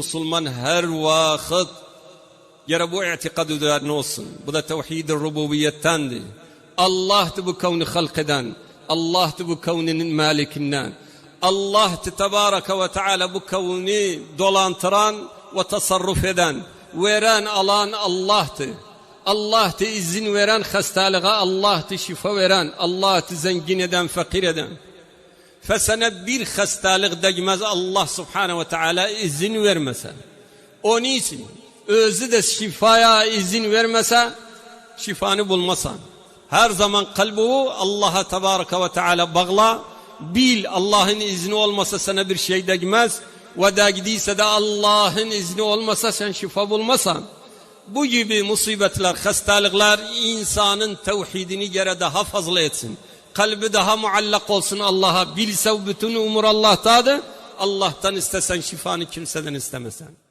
Müslüman her vakit yara bu i'tikad üzerine olsun. Bu da tevhid-i rububiyettendir. Allah'tı bu kavni halk eden, Allah'tı bu kavninin malikinden, Allah'tı tebareke ve teala bu kavni dolantıran ve tasarruf eden, veren alan Allah'tı. Allah'tı izin veren hastalığa, Allah'tı şifa veren, Allah'tı zengin eden, fakir eden. Fesene bir hastalık değmez Allah subhanehu ve teala izin vermese. Onun için özü de şifaya izin vermese, şifanı bulmasan. Her zaman kalbini Allah'a tebareke ve teala bağla. Bil Allah'ın izni olmasa sana bir şey değmez. Ve değdiyse de Allah'ın izni olmasa sen şifa bulmasan. Bu gibi musibetler, hastalıklar insanın tevhidini yere daha fazla etsin. Kalbi daha muallak olsun Allah'a. Bilse bütün umur Allah'tadır. Allah'tan istesen şifanı kimseden istemesen.